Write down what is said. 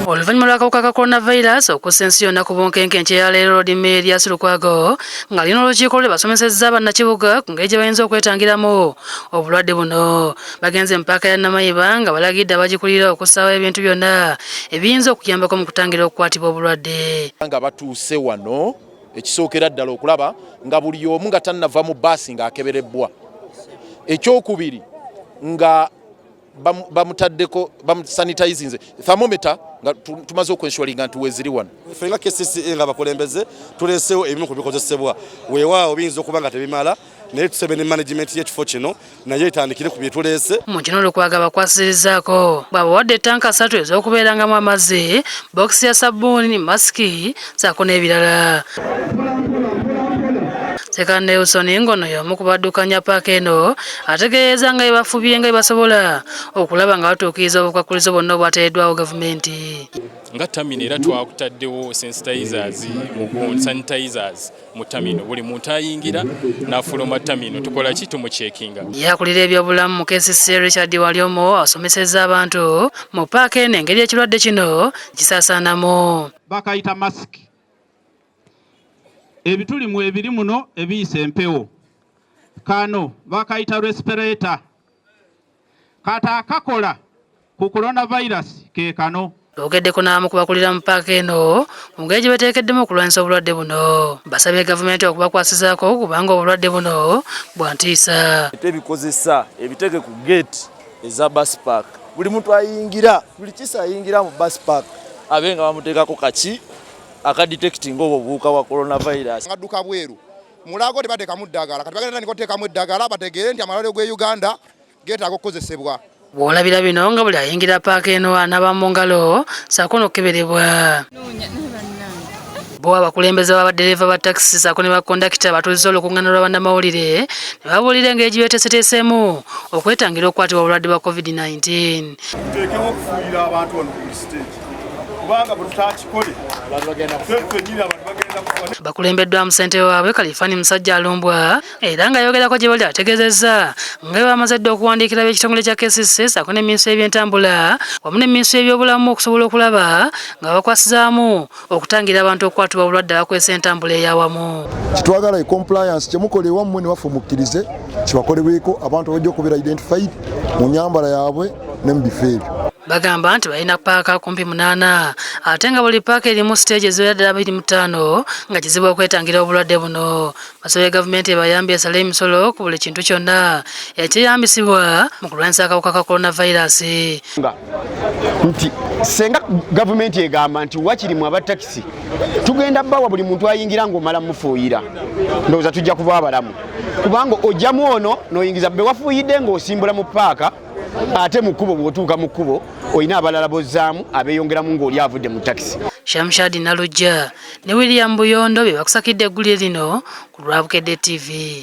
Oluvannyuma lw'akawuka ka coronavirus okussa ensi yonna ku bunkenke ya leero Lord Mayor Erias Lukwago nga lino olukiiko lwe basomesezza bannakibuga ku ngeri gye bayinza okwetangiramu obulwadde buno. Bagenze mu paaka ya Namayiba nga balagidde abagikulira okussaawo ebintu byonna ebiyinza okuyambako mu kutangira okukwatibwa obulwadde. Nga batuuse wano ekisookera ddala okulaba nga buli omu nga tannava mu bbaasi ng'akeberebbwa. Ekyokubiri nga bamutaddeko bamusanitizinze thermometer nga tumaze okwenshualinga nti weziri wano. Fenga KCCA nga bakulembeze tuleseewo ebimu ku bikozesebwa weewaawo biyinza okuba nga tebimala naye tusebe ne management y'ekifo kino naye etandikire ku bye tuleese. Mu kino Lukwago bakwasirizaako babawadde tanka 3 ez'okubeerangamu amazzi, bokisi ya sabbuuni, masiki saako n'ebirala. Seka Nelson Ngono y'omu ku baddukanya paaka eno ategeeza nga bafubye nga basobola okulaba nga batuukiriza obukwakulizo bonna obwateereddwawo gavumenti. Nga Tamino era twakutaddewo sanitizers mu Tamino, buli muntu ayingira n'afuluma Tamino tukola ki tumucekinga. Yakulira ebyobulamu mu KCCA Richard Walyomo asomesezza abantu mu paaka eno engeri ekirwadde kino kisaasaanamu. Bakayita masiki ebitulimu ebiri muno ebiyisa empewo, kano bakayita respirator, kata akakola ku coronavirus ke kano. Lwogeddeko n'abamu ku bakulira mu paaka eno mu ngeri gye bateekeddemu okulwanyisa obulwadde buno. Basabye gavumenti okubakwasizaako kubanga obulwadde buno bwa ntiisa. Ebikozesa ebiteke ku gate eza bus park, buli muntu ayingira, buli kisa ayingira mu bus park abe nga bamuteekako kaki akadetecting obuwuka wa coronavirus. Ngadduka bweru mulago tebateekamu ddagala, kati bagenda nikoteekamu eddagala bategeere nti amalwaliro g'e Uganda geetaaga okukozesebwa. Bw'olabira bino nga buli ayingira paaka eno anaaba mu ngalo saako n'okukeberebwa. Bo abakulembeze b'abadereva ba takisi saako ne bakondakita batuuzizza olukuŋŋaana lwa bannamawulire ne babuulira engeri gye beeteeseteesemu okwetangira okukwatibwa obulwadde bwa COVID-19. Tuteekewo okufuuyira abantu wano ku stage kubanga bwe tutakikole twenyini abantu bagenda kufa. Bakulembeddwamu ssentebe waabwe Kalifani Musajja Alumbwa era ng'ayogerako gye bali ategeezezza nga bwe bamaze dda okuwandiikira ab'ekitongole kya KCCA saako ne minisitule y'ebyentambula wamu ne minisitule y'ebyobulamu okusobola okulaba nga bakwasizaamu okutangira abantu okukwatibwa obulwadde abakozesa entambula ey'awamu. Kitwagala e compliance kyemukole wammwe ne waffe mukkirize kibakolebweko abantu bajja okubeera identified mu nyambala yaabwe ne mu bifo ebyo. Bagamba nti balina paaka kumpi 8 ate nga buli paaka erimu stage eziwera ddala 25 nga kizibu okwetangira obulwadde buno. Basabye gavumenti ebayambye esale emisolo ku buli kintu kyonna ekyeyambisibwa mu kulwanyisa akawuka ka coronavirus. Nti senga gavumenti egamba nti wakirimu abatakisi tugenda bawa buli muntu ayingira ng'omala mufuuyira ndowooza tujja kuba abalamu kubanga ojjamu ono n'oyingiza bbe wafuuyidde ng'osimbula mu paaka ate mu kkubo bw'otuuka mu kkubo olina abalala bozzaamu abeeyongeramu ng'oli avudde mu takisi. Shamshadi Nalujja ne William Buyondo be bakusakidde eggulire lino ku Lwabukedde TV.